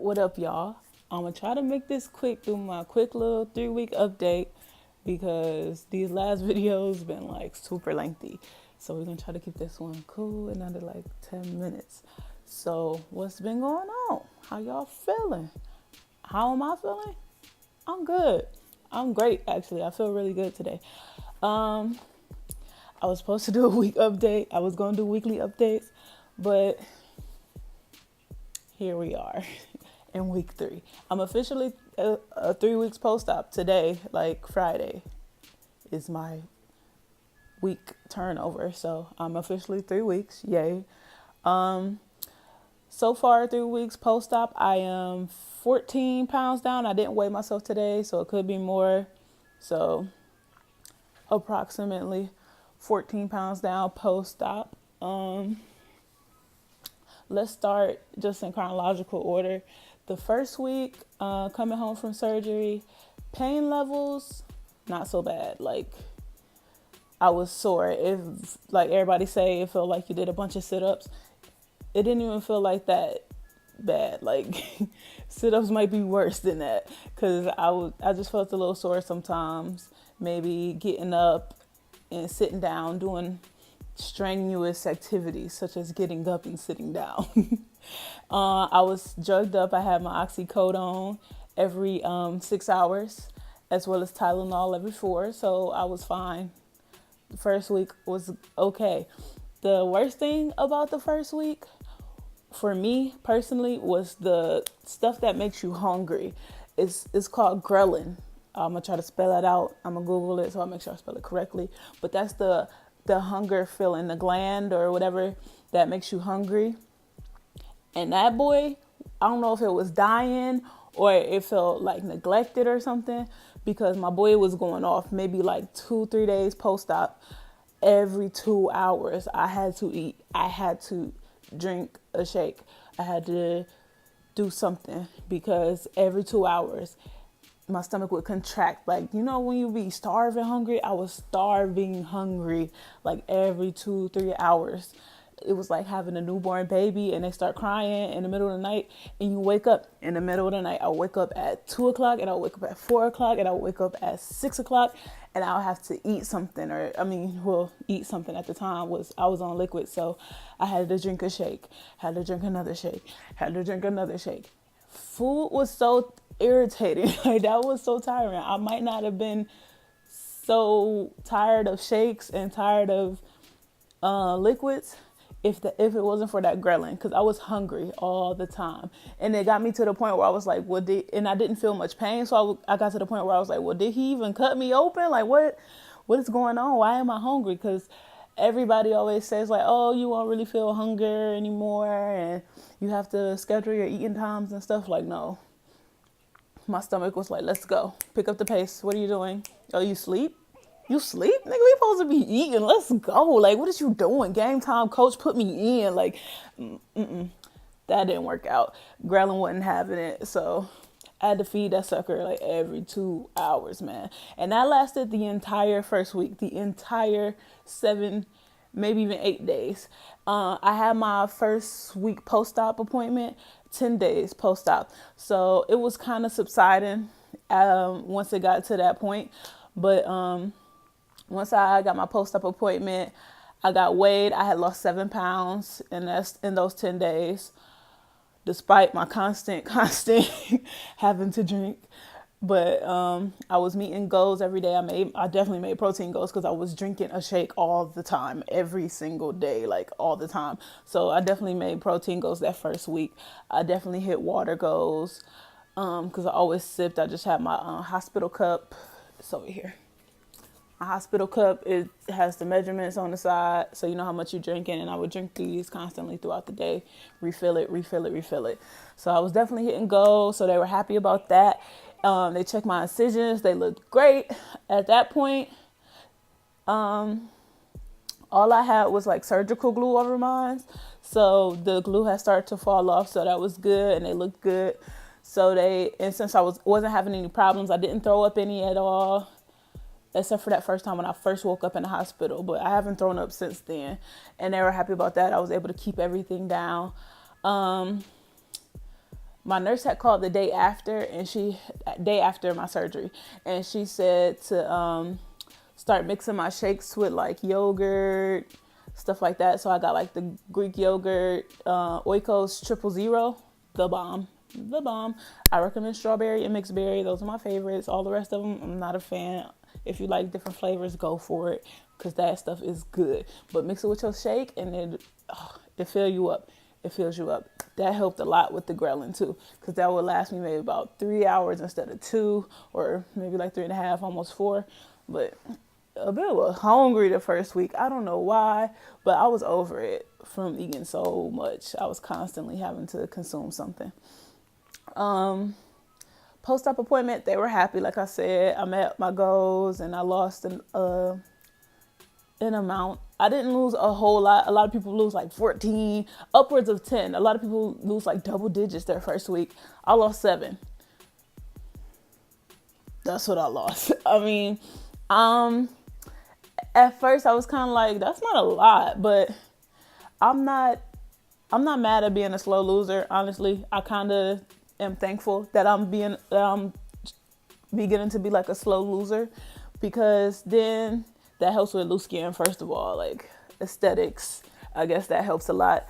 What up, y'all? I'm gonna try to make this quick, do my quick little 3-week update because these last videos been like super lengthy. So we're gonna try to keep this one cool and under like 10 minutes. So what's been going on? How y'all feeling? How am I feeling? I'm good. I'm great, actually. I feel really good today. I was supposed to do a week update. I was gonna do weekly updates, but here we are in week 3. I'm officially 3 weeks post-op today, like Friday is my week turnover. So I'm officially 3 weeks. Yay. So far 3 weeks post-op, I am 14 pounds down. I didn't weigh myself today, so it could be more. So approximately 14 pounds down post-op. Let's start just in chronological order. The first week, coming home from surgery, pain levels, not so bad. Like, I was sore. If, like everybody say, it felt like you did a bunch of sit-ups. It didn't even feel like that bad. Like, sit-ups might be worse than that. Because I just felt a little sore sometimes. Maybe getting up and sitting down, doing strenuous activities such as getting up and sitting down. I was drugged up. I had my oxycodone every 6 hours, as well as Tylenol every 4. So I was fine. The first week was okay. The worst thing about the first week, for me personally, was the stuff that makes you hungry. It's called ghrelin. I'm gonna try to spell it out. I'm gonna Google it so I make sure I spell it correctly. But that's the hunger feeling, the gland or whatever that makes you hungry. And that boy, I don't know if it was dying or it felt like neglected or something, because my boy was going off maybe like 2-3 days post-op. Every 2 hours I had to eat. I had to drink a shake. I had to do something, because every 2 hours my stomach would contract. Like, you know, when you be starving hungry, I was starving hungry like every 2-3 hours. It was like having a newborn baby and they start crying in the middle of the night and you wake up in the middle of the night. I wake up at 2 o'clock and I wake up at 4 o'clock and I wake up at 6 o'clock and I'll have to eat something, eat something. At the time I was on liquid. So I had to drink a shake, had to drink another shake, had to drink another shake. Food was so irritating. Like, that was so tiring. I might not have been so tired of shakes and tired of liquids if it wasn't for that ghrelin, because I was hungry all the time. And it got me to the point where I was like, and I didn't feel much pain. So I got to the point where I was like, well, did he even cut me open? Like, what is going on? Why am I hungry? Because everybody always says like, oh, you won't really feel hunger anymore and you have to schedule your eating times and stuff. Like, no. My stomach was like, let's go. Pick up the pace. What are you doing? Oh, you sleep? You sleep? Nigga, we supposed to be eating. Let's go. Like, what is you doing? Game time, coach, put me in. Like, that didn't work out. Ghrelin wasn't having it. So I had to feed that sucker like every 2 hours, man. And that lasted the entire first week, the entire 7, maybe even 8 days. I had my first week post-op appointment 10 days post-op. So it was kind of subsiding once it got to that point. But once I got my post-op appointment, I got weighed. I had lost 7 pounds in those 10 days, despite my constant having to drink. But I was meeting goals every day. I definitely made protein goals because I was drinking a shake all the time, every single day, like all the time. So I definitely made protein goals that first week. I definitely hit water goals because I always sipped. I just had my hospital cup. It's over here. My hospital cup, it has the measurements on the side, so you know how much you're drinking, and I would drink these constantly throughout the day, refill it. So I was definitely hitting goals, so they were happy about that. They checked my incisions, they looked great. At that point, all I had was like surgical glue over mine, so the glue had started to fall off, so that was good, and they looked good. So and since I wasn't having any problems, I didn't throw up any at all, except for that first time when I first woke up in the hospital. But I haven't thrown up since then, and they were happy about that. I was able to keep everything down. my nurse had called the day after, day after my surgery, and she said to start mixing my shakes with like yogurt, stuff like that. So I got like the Greek yogurt, Oikos 000, the bomb. I recommend strawberry and mixed berry. Those are my favorites. All the rest of them, I'm not a fan. If you like different flavors, go for it, because that stuff is good. But mix it with your shake, and it fills you up. It fills you up. That helped a lot with the ghrelin too, because that would last me maybe about 3 hours instead of 2, or maybe like 3.5, almost 4. But a bit was hungry the first week. I don't know why, but I was over it from eating so much. I was constantly having to consume something. Post-op appointment, they were happy. Like I said, I met my goals and I lost an amount. I didn't lose a whole lot. A lot of people lose like 14, upwards of 10. A lot of people lose like double digits their first week. I lost 7. That's what I lost. I mean, at first I was kind of like, that's not a lot, but I'm not mad at being a slow loser. Honestly, I kind of am thankful that I'm beginning to be like a slow loser, because then that helps with loose skin. First of all, like aesthetics, I guess that helps a lot.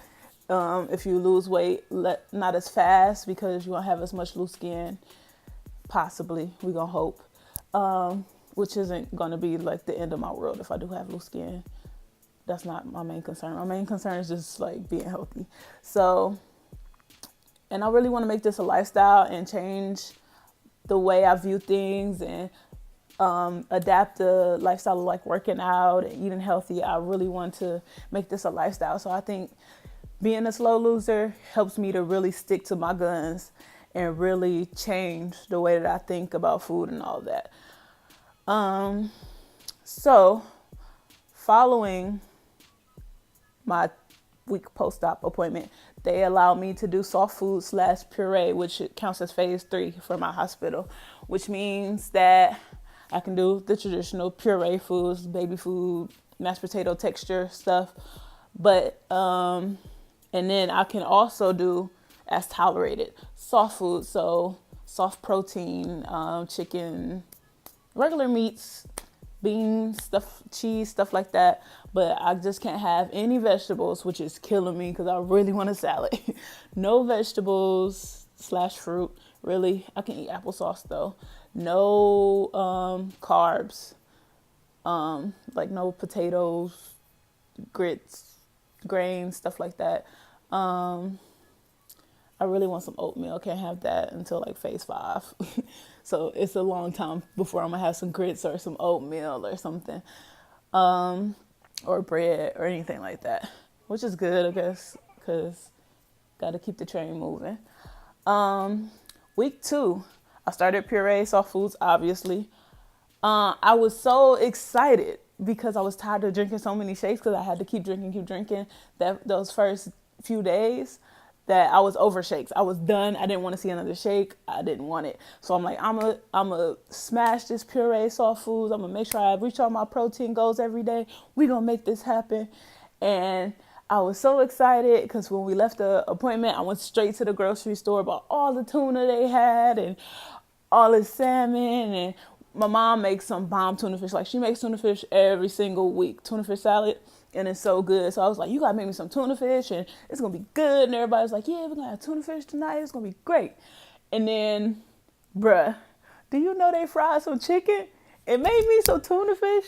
If you lose weight, not as fast, because you won't have as much loose skin, possibly, we're gonna hope, which isn't gonna be like the end of my world if I do have loose skin. That's not my main concern. My main concern is just like being healthy. So, and I really want to make this a lifestyle and change the way I view things, and adapt the lifestyle of like working out and eating healthy. I really want to make this a lifestyle. So I think being a slow loser helps me to really stick to my guns and really change the way that I think about food and all that. So following my week post-op appointment, they allowed me to do soft food / puree, which counts as phase 3 for my hospital, which means that I can do the traditional puree foods, baby food, mashed potato texture stuff. But, and then I can also do, as tolerated, soft food. So soft protein, chicken, regular meats, beans, stuff, cheese, stuff like that. But I just can't have any vegetables, which is killing me because I really want a salad. No vegetables / fruit, really. I can eat applesauce though. No carbs, like no potatoes, grits, grains, stuff like that. I really want some oatmeal. Can't have that until like phase 5. So it's a long time before I'm gonna have some grits or some oatmeal or something, or bread or anything like that, which is good, I guess, because got to keep the train moving. Week 2, I started puree, soft foods, obviously. I was so excited because I was tired of drinking so many shakes, because I had to keep drinking those first few days, that I was over shakes. I was done. I didn't want to see another shake. I didn't want it. So I'm like, I'm a smash this puree, soft foods. I'm going to make sure I reach all my protein goals every day. We're going to make this happen. And I was so excited because when we left the appointment, I went straight to the grocery store, bought all the tuna they had and all the salmon. And my mom makes some bomb tuna fish. Like, she makes tuna fish every single week, tuna fish salad. And it's so good. So I was like, you got to make me some tuna fish and it's going to be good. And everybody's like, yeah, we're going to have tuna fish tonight. It's going to be great. And then, bruh, do you know they fried some chicken? It made me some tuna fish.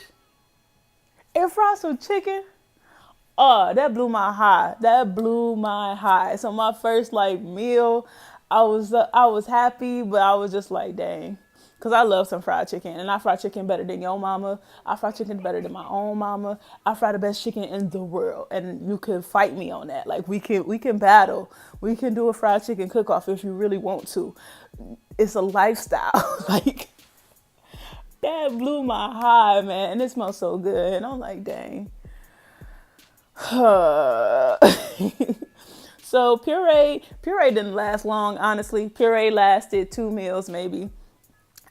It fried some chicken. Oh, that blew my high. So my first like meal, I was happy, but I was just like, dang. Because I love some fried chicken, and I fry chicken better than your mama. I fry chicken better than my own mama. I fry the best chicken in the world, and you can fight me on that. Like, we can battle. We can do a fried chicken cook-off if you really want to. It's a lifestyle. Like, that blew my high, man, and it smells so good. And I'm like, dang. So puree didn't last long, honestly. Puree lasted 2 meals maybe.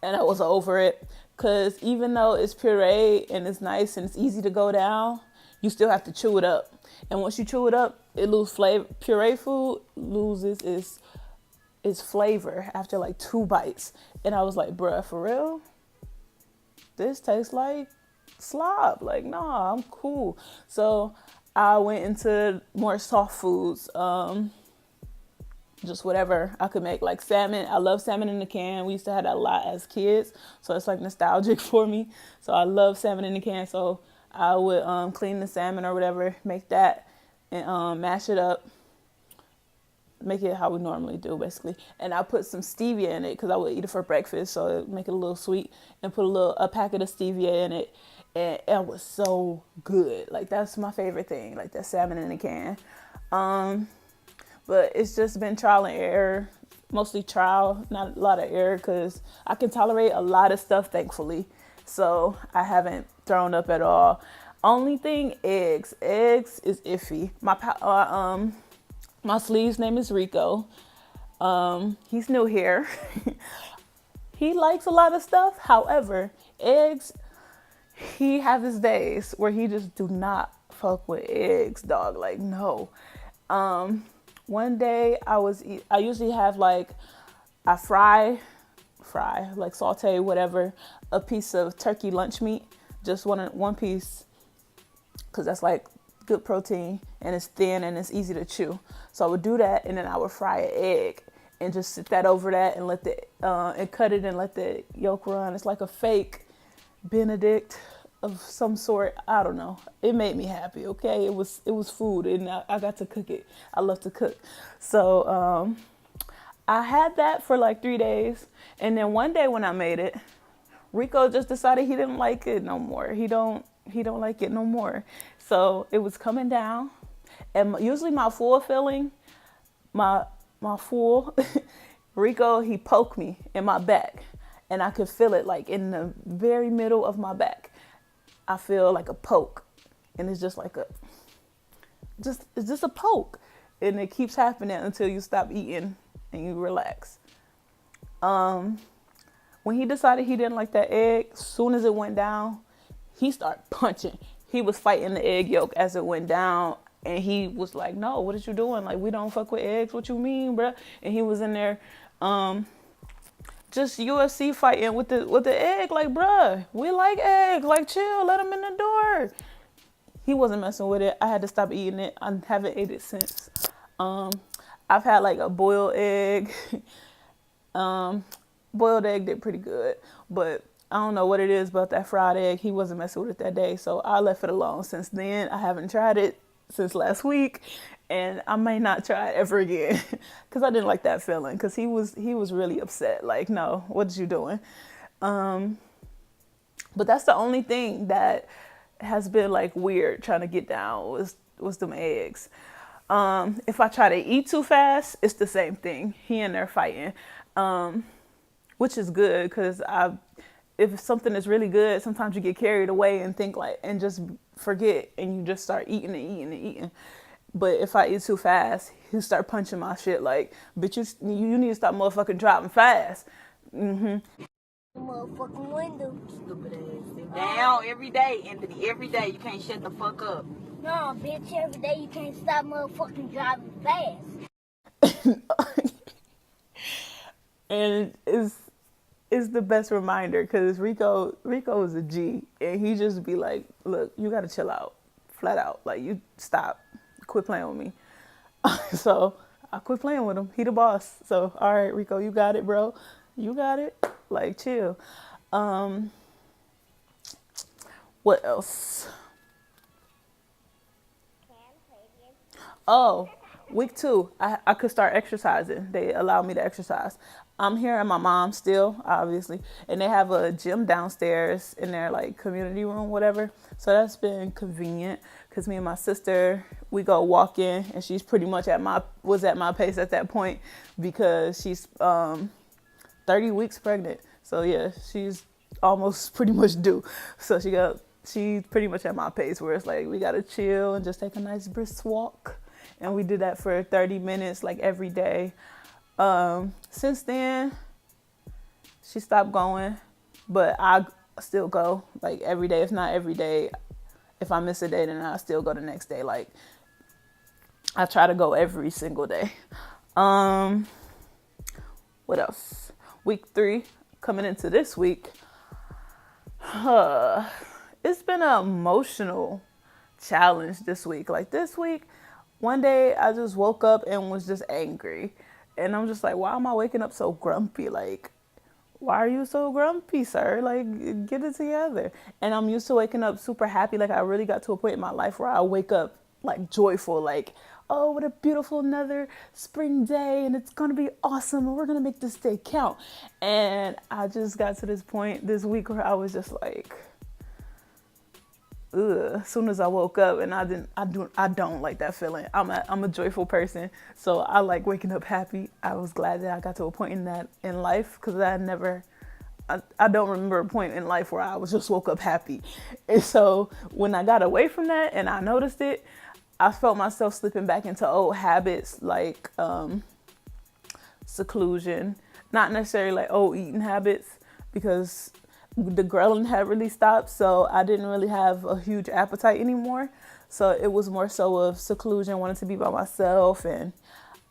And I was over it, because even though it's puree and it's nice and it's easy to go down, you still have to chew it up. And once you chew it up, it loses flavor. Puree food loses its its flavor after like 2 bites. And I was like, bruh, for real? This tastes like slop. Like, nah, I'm cool. So I went into more soft foods. Just whatever I could make, like salmon. I love salmon in the can. We used to have that a lot as kids, so it's like nostalgic for me. So I love salmon in the can. So I would clean the salmon or whatever, make that, and mash it up, make it how we normally do, basically. And I put some stevia in it because I would eat it for breakfast, so it make it a little sweet. And put a packet of stevia in it, and it was so good. Like, that's my favorite thing, like that salmon in the can. But it's just been trial and error, mostly trial, not a lot of error, because I can tolerate a lot of stuff, thankfully. So I haven't thrown up at all. Only thing, eggs. Eggs is iffy. My sleeve's name is Rico. He's new here. He likes a lot of stuff. However, eggs, he has his days where he just do not fuck with eggs, dog. Like, no. One day I usually have like, I fry, like saute, whatever, a piece of turkey lunch meat, just one piece, because that's like good protein and it's thin and it's easy to chew. So I would do that, and then I would fry an egg and just sit that over that and and cut it and let the yolk run. It's like a fake Benedict of some sort. I don't know. It made me happy. Okay. It was food, and I got to cook it. I love to cook. So, I had that for like 3 days. And then one day when I made it, Rico just decided he didn't like it no more. He don't like it no more. So it was coming down, and usually my full feeling, my full, Rico, he poked me in my back, and I could feel it like in the very middle of my back. I feel like a poke, and it's just like it's just a poke, and it keeps happening until you stop eating and you relax. When he decided he didn't like that egg, as soon as it went down, he started punching. He was fighting the egg yolk as it went down, and he was like, "No, what are you doing? Like, we don't fuck with eggs. What you mean, bruh?" And he was in there, just UFC fighting with the egg, like, bruh, we like eggs, like, chill, let him in the door. He wasn't messing with it. I had to stop eating it. I haven't ate it since. I've had like a boiled egg. Boiled egg did pretty good, but I don't know what it is about that fried egg. He wasn't messing with it that day, so I left it alone. Since then, I haven't tried it since last week, and I may not try it ever again because I didn't like that feeling, because he was really upset. Like, no, what you doing? But that's the only thing that has been like weird trying to get down was them eggs. If I try to eat too fast, it's the same thing. He and there fighting, which is good, because if something is really good, sometimes you get carried away and think like, and just forget, and you just start eating and eating and eating. But if I eat too fast, he'll start punching my shit like, bitch, you need to stop motherfucking driving fast. Motherfucking window. Stupid ass. Sit down every day, Anthony. Every day. You can't shut the fuck up. No, bitch, every day you can't stop motherfucking driving fast. And it's the best reminder, because Rico is a G, and he just be like, look, you gotta chill out, flat out. Like, you stop, quit playing with me. So I quit playing with him. He the boss. So, all right, Rico, you got it, bro. You got it. Like, chill. What else? Oh, week 2, I could start exercising. They allowed me to exercise. I'm here at my mom's still, obviously, and they have a gym downstairs in their like community room, whatever. So that's been convenient, because me and my sister, we go walking, and she's pretty much was at my pace at that point, because she's 30 weeks pregnant. So yeah, she's almost pretty much due. So she's pretty much at my pace, where it's like we gotta chill and just take a nice brisk walk. And we did that for 30 minutes, like every day. Since then, she stopped going, but I still go like every day. If not every day, if I miss a day, then I still go the next day. Like, I try to go every single day. What else? Week 3, coming into this week. It's been an emotional challenge this week. Like this week, one day I just woke up and was just angry. And I'm just like, why am I waking up so grumpy? Like, why are you so grumpy, sir? Like, get it together. And I'm used to waking up super happy. Like, I really got to a point in my life where I wake up like joyful, like, oh, what a beautiful another spring day, and it's gonna be awesome, and we're gonna make this day count. And I just got to this point this week where I was just like, ugh. As soon as I woke up, and I don't like that feeling. I'm a joyful person, so I like waking up happy. I was glad that I got to a point in life, because I don't remember a point in life where I was just woke up happy. And so when I got away from that and I noticed it, I felt myself slipping back into old habits like seclusion, not necessarily like old eating habits, because the ghrelin had really stopped, so I didn't really have a huge appetite anymore. So it was more so of seclusion, wanting to be by myself, and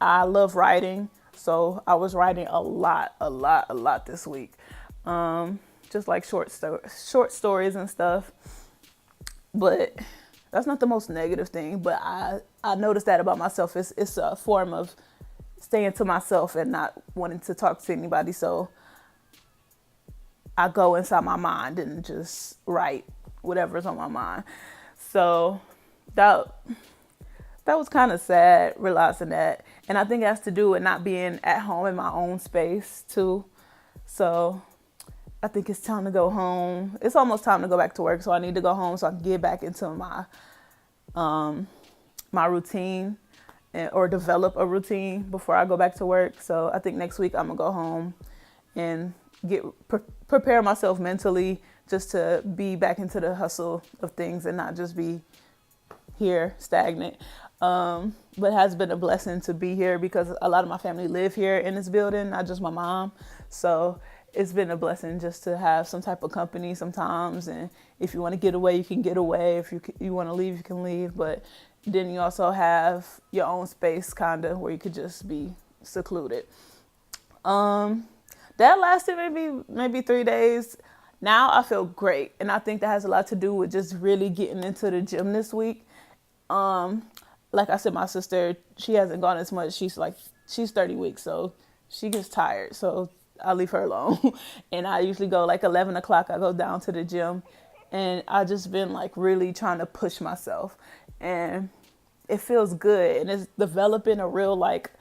I love writing, so I was writing a lot this week, just like short stories and stuff. But that's not the most negative thing, but I noticed that about myself. It's a form of staying to myself and not wanting to talk to anybody. So I go inside my mind and just write whatever's on my mind. So that was kind of sad, realizing that. And I think it has to do with not being at home in my own space too. So I think it's time to go home. It's almost time to go back to work, so I need to go home so I can get back into my my routine or develop a routine before I go back to work. So I think next week I'm gonna go home and prepare myself mentally just to be back into the hustle of things and not just be here stagnant. But it has been a blessing to be here because a lot of my family live here in this building, not just my mom. So it's been a blessing just to have some type of company sometimes. And if you want to get away, you can get away. If you want to leave, you can leave. But then you also have your own space, kind of, where you could just be secluded. That lasted maybe 3 days. Now I feel great. And I think that has a lot to do with just really getting into the gym this week. Like I said, my sister, she hasn't gone as much. She's 30 weeks, so she gets tired. So I leave her alone. And I usually go like 11 o'clock. I go down to the gym, and I just been like really trying to push myself, and it feels good. And it's developing a real like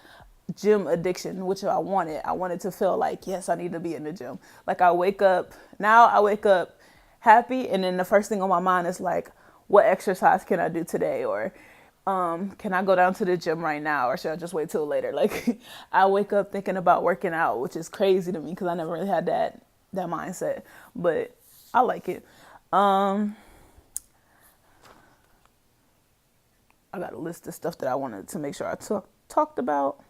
gym addiction, which I wanted. I wanted to feel like, yes, I need to be in the gym. Like I wake up happy. And then the first thing on my mind is like, what exercise can I do today? Or can I go down to the gym right now, or should I just wait till later? Like I wake up thinking about working out, which is crazy to me because I never really had that mindset, but I like it. I got a list of stuff that I wanted to make sure I talked about.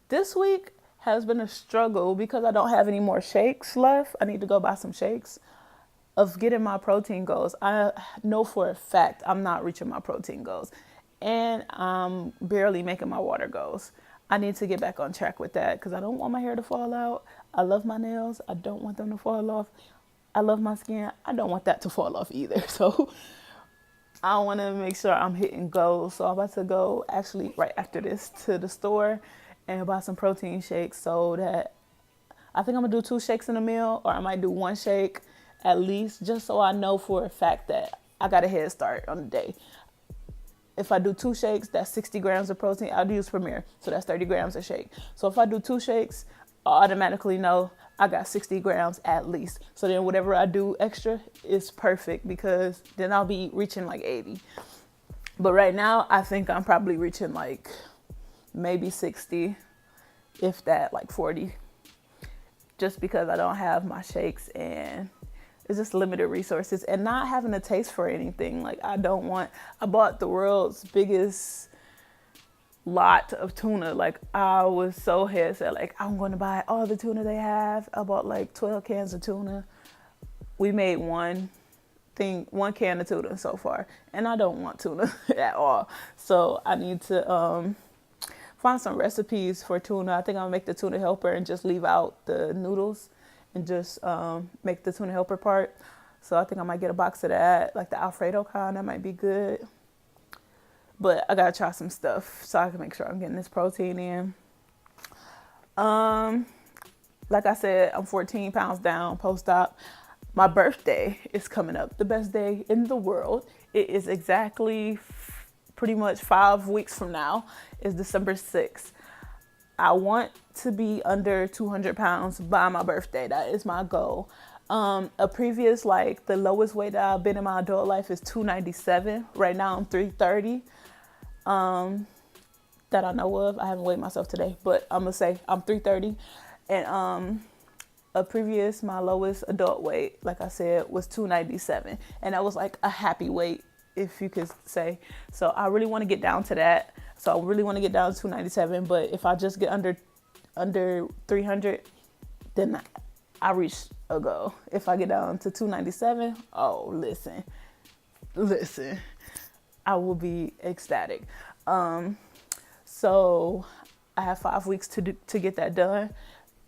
This week has been a struggle because I don't have any more shakes left. I need to go buy some shakes. Of getting my protein goals. I know for a fact I'm not reaching my protein goals, and I'm barely making my water goals. I need to get back on track with that because I don't want my hair to fall out. I love my nails. I don't want them to fall off. I love my skin. I don't want that to fall off either. So I want to make sure I'm hitting goals. So I'm about to go actually right after this to the store and buy some protein shakes, so that I think I'm gonna do 2 shakes in a meal, or I might do 1 shake at least, just so I know for a fact that I got a head start on the day. If I do 2 shakes, that's 60 grams of protein. I'll use Premier, so that's 30 grams a shake. So if I do 2 shakes, I automatically know I got 60 grams at least. So then whatever I do extra is perfect, because then I'll be reaching like 80. But right now, I think I'm probably reaching like maybe 60, if that, like 40. Just because I don't have my shakes, and it's just limited resources, and not having a taste for anything. Like I bought the world's biggest lot of tuna. Like I was so headset, like I'm going to buy all the tuna they have. I bought like 12 cans of tuna. We made 1 thing, 1 can of tuna so far, and I don't want tuna at all. So I need to find some recipes for tuna. I think I'll make the tuna helper and just leave out the noodles and just make the tuna helper part. So I think I might get a box of that, like the Alfredo kind. That might be good. But I gotta try some stuff so I can make sure I'm getting this protein in. Like I said, I'm 14 pounds down post-op. My birthday is coming up, the best day in the world. It is exactly pretty much 5 weeks from now. It's December 6th. I want to be under 200 pounds by my birthday. That is my goal. A previous, like the lowest weight that I've been in my adult life is 297. Right now I'm 330. That I know of. I haven't weighed myself today, but I'm gonna say I'm 330. And my lowest adult weight, like I said, was 297, and that was like a happy weight, if you could say. So I really want to get down to that. So I really want to get down to 297, but if I just get under 300, then I reach a goal. If I get down to 297, oh, listen, I will be ecstatic. So I have 5 weeks to get that done.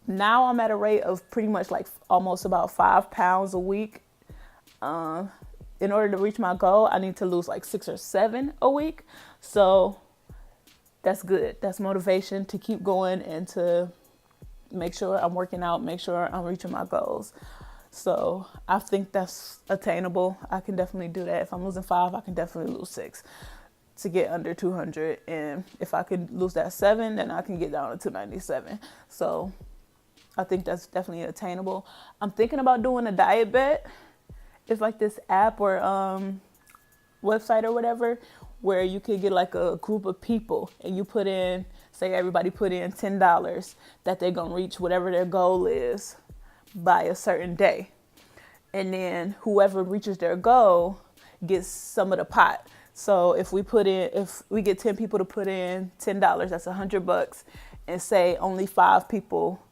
Now I'm at a rate of pretty much like almost about 5 pounds a week. In order to reach my goal, I need to lose like 6 or 7 a week. So that's good. That's motivation to keep going and to make sure I'm working out, make sure I'm reaching my goals. So I think that's attainable. I can definitely do that. If I'm losing 5, I can definitely lose 6 to get under 200. And if I could lose that 7, then I can get down to 297. So I think that's definitely attainable. I'm thinking about doing a diet bet. It's like this app or website or whatever where you could get like a group of people and you put in, say everybody put in $10 that they're going to reach whatever their goal is by a certain day. And then whoever reaches their goal gets some of the pot. So if we get 10 people to put in $10, that's $100, and say only 5 people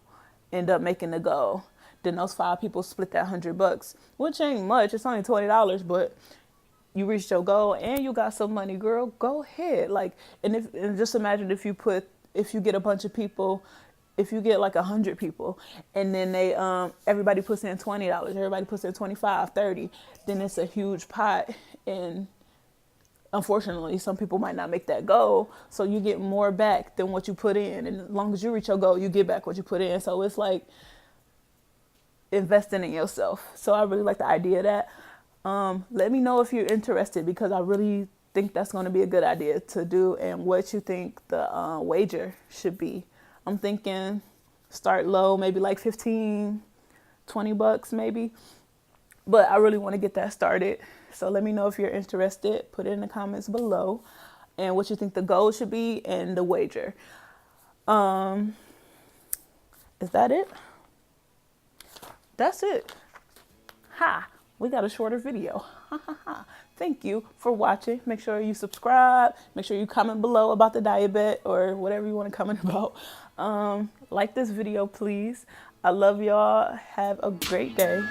end up making the goal, then those 5 people split that $100, which ain't much. It's only $20, but you reached your goal and you got some money, girl. Go ahead. Like, and just imagine if you get a bunch of people, if you get like 100 people, and then they everybody puts in $20, everybody puts in 25, 30, then it's a huge pot. And unfortunately, some people might not make that goal, so you get more back than what you put in. And as long as you reach your goal, you get back what you put in. So it's like investing in yourself. So I really like the idea of that. Let me know if you're interested, because I really think that's going to be a good idea to do, and what you think the wager should be. I'm thinking start low, maybe like $15, $20 maybe. But I really want to get that started. So let me know if you're interested. Put it in the comments below and what you think the goal should be and the wager. Is that it? That's it. Ha! We got a shorter video. Thank you for watching. Make sure you subscribe. Make sure you comment below about the diet bet or whatever you want to comment about. Like this video, please. I love y'all. Have a great day.